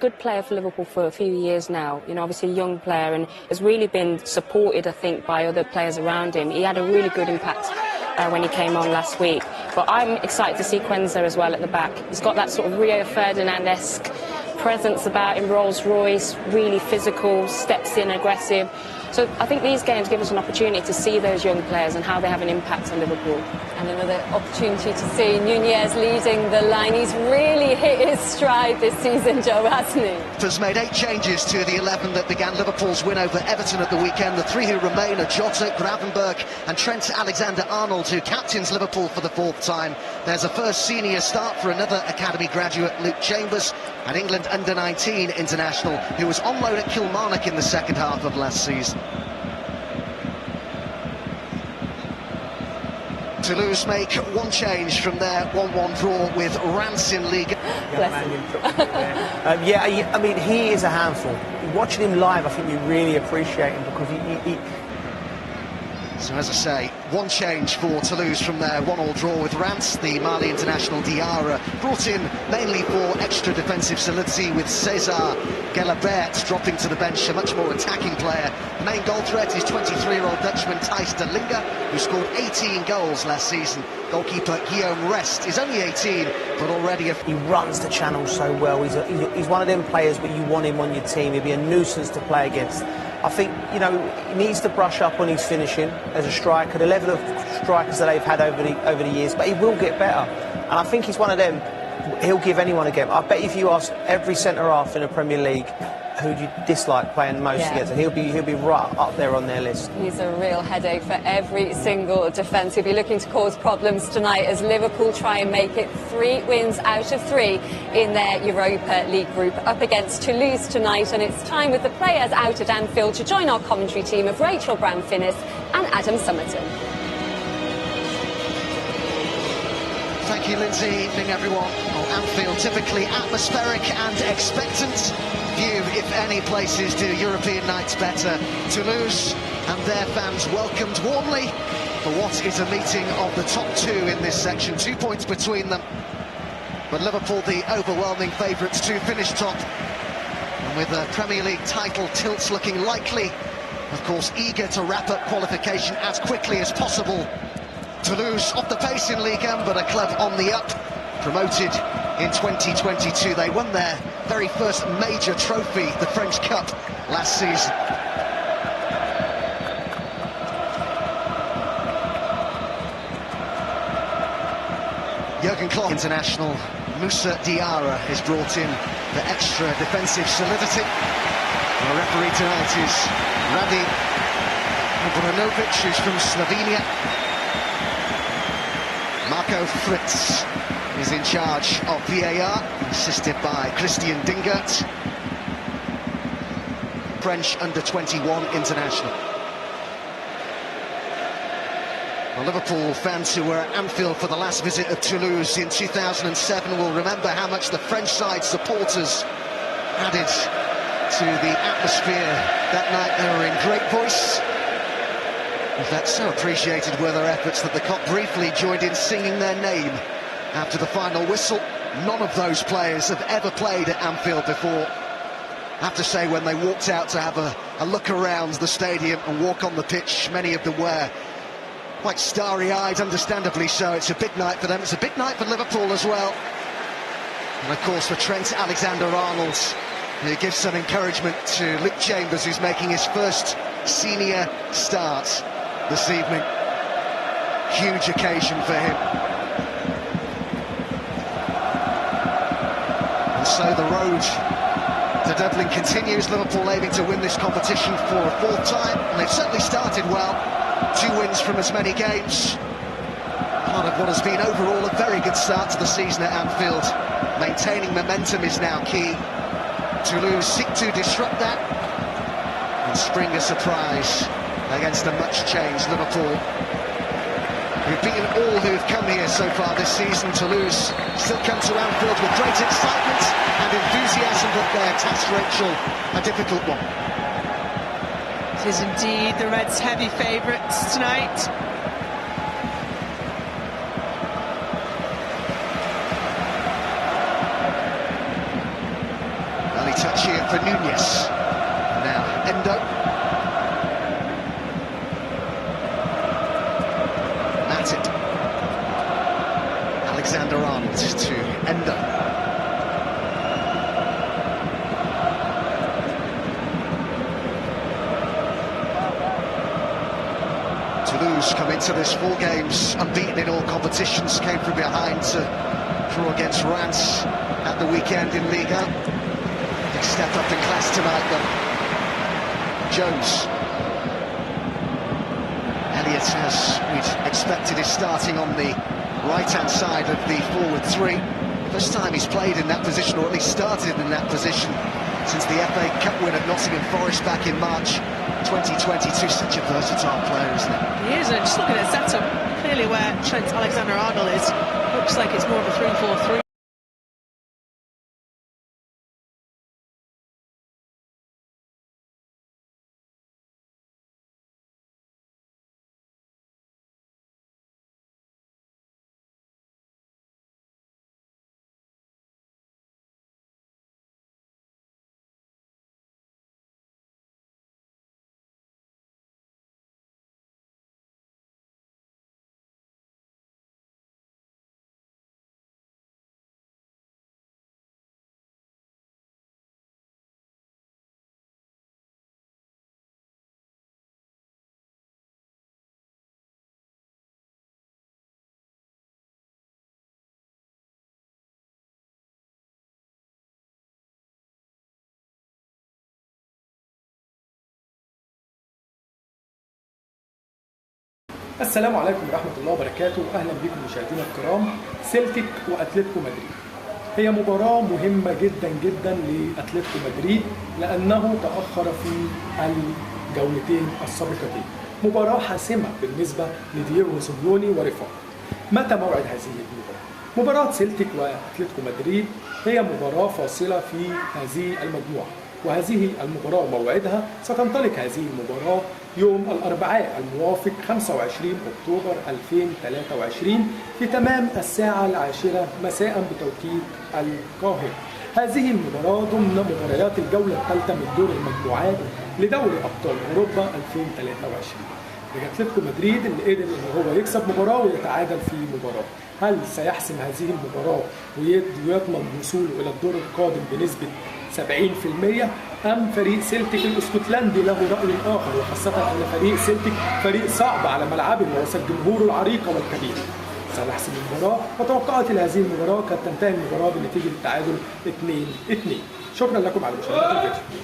Good player for Liverpool for a few years now, obviously a young player, and has really been supported, I think, by other players around him. He had a really good impact when he came on last week. But I'm excited to see Quenza as well at the back. He's got that sort of Rio Ferdinand-esque presence about him, Rolls Royce, really physical, steps in, aggressive. So I think these games give us an opportunity to see those young players and how they have an impact on Liverpool. And another opportunity to see Nunez leading the line. He's really hit his stride this season, Joe, hasn't he? Has made 8 changes to the 11 that began Liverpool's win over Everton at the weekend. The 3 who remain are Jota, Gravenberch and Trent Alexander-Arnold, who captains Liverpool for the 4th time. There's a first senior start for another academy graduate, Luke Chambers, an England under-19 international who was on loan at Kilmarnock in the second half of last season. Toulouse make 1 change from their 1-1 draw with Reims in League. Yeah, I mean, he is a handful. Watching him live, I think you really appreciate him because he... So as I say, 1 change for Toulouse from their 1-1 draw with Reims. The Mali international Diarra brought in mainly for extra defensive solidity, with César Gelabert dropping to the bench, a much more attacking player. The main goal threat is 23-year-old Dutchman Thijs de Linge, who scored 18 goals last season. Goalkeeper Guillaume Rest is only 18, but already He runs the channel so well. He's one of them players where you want him on your team. He'd be a nuisance to play against. I think, he needs to brush up on his finishing as a striker, the level of strikers that they've had over the years, but he will get better. And I think he's one of them, he'll give anyone a game. I bet if you ask every centre-half in the Premier League who do you dislike playing most against, he'll be right up there on their list. He's a real headache for every single defence. He'll be looking to cause problems tonight as Liverpool try and make it 3 wins out of 3 in their Europa League group up against Toulouse tonight. And it's time with the players out at Anfield to join our commentary team of Rachel Brown-Finnis and Adam Summerton. Thank you, Lindsay. Evening, everyone. Anfield, typically atmospheric and expectant. Few, if any, places do European nights better. Toulouse and their fans welcomed warmly for what is a meeting of the top 2 in this section. 2 points between them. But Liverpool, the overwhelming favourites to finish top. And with the Premier League title tilts looking likely, of course, eager to wrap up qualification as quickly as possible. Toulouse off the pace in Ligue 1, but a club on the up, promoted in 2022. They won their very first major trophy, the French Cup, last season. Jurgen Klopp, international Moussa Diarra is brought in for extra defensive solidity. And the referee tonight is Radi Obranovic, who's from Slovenia. Marco Fritz is in charge of VAR, assisted by Christian Dingert, French under-21 international. Well, Liverpool fans who were at Anfield for the last visit of Toulouse in 2007 will remember how much the French side supporters added to the atmosphere that night. They were in great voice. In fact, so appreciated were their efforts that the Cop briefly joined in singing their name after the final whistle. None of those players have ever played at Anfield before. I have to say, when they walked out to have a look around the stadium and walk on the pitch, many of them were quite starry-eyed, understandably so. It's a big night for them. It's a big night for Liverpool as well. And of course for Trent Alexander-Arnold, who gives some encouragement to Luke Chambers, who's making his first senior start this evening. Huge occasion for him. And so the road to Dublin continues. Liverpool aiming to win this competition for a 4th time, and they've certainly started well. 2 wins from as many games. Part of what has been overall a very good start to the season at Anfield. Maintaining momentum is now key. Toulouse seek to disrupt that and spring a surprise against a much-changed Liverpool, who've beaten all who've come here so far this season. Toulouse still come to Anfield with great excitement and enthusiasm, but their task, Rachel, a difficult one. It is indeed the Reds' heavy favourites tonight. Well, he for Nunez. Now Endo. Matip. Alexander-Arnold to Endo. Toulouse come into this 4 games unbeaten in all competitions, came from behind to draw against Reims at the weekend in Liga. Big step up in class tonight though. Jones. Elliott, as we'd expected, is starting on the right-hand side of the forward 3. First time he's played in that position, or at least started in that position, since the FA Cup win at Nottingham Forest back in March 2022. Such a versatile player, isn't he? He is, and just looking at setup, clearly where Trent Alexander-Arnold is, looks like it's more of a 3-4-3. السلام عليكم ورحمة الله وبركاته. أهلا بكم مشاهدينا الكرام. سيلتيك وأتلتيكو مدريد هي مباراة مهمة جدا جدا لأتلتيكو مدريد لأنه تأخر في الجولتين السابقتين. مباراة حاسمة بالنسبة لدييغو سيميوني ورفاقه. متى موعد هذه المباراة؟ مباراة سيلتيك وأتلتيكو مدريد هي مباراة فاصلة في هذه المجموعة، وهذه المباراة موعدها ستنطلق هذه المباراة يوم الأربعاء الموافق 25 أكتوبر 2023 في تمام الساعة 10 مساء بتوقيت القاهرة. هذه المباراة ضمن مباريات الجولة الثالثة من دور المجموعات لدوري أبطال أوروبا 2023. أتلتيكو مدريد اللي قدر إن هو يكسب مباراة ويتعادل في مباراة. هل سيحسم هذه المباراة ويضمن وصوله إلى الدور القادم بنسبة 70%، أم فريق سيلتيك الاسكتلندي له رأي آخر، وخاصة أن فريق سيلتيك فريق صعب على ملعبه ووسط جمهوره العريق والكبير؟ سنحسم المباراة، وتوقعاتي لهذه المباراة قد تنتهي المباراة بنتيجة التعادل 2-2. شكرا لكم على مشاهدة الفيديو.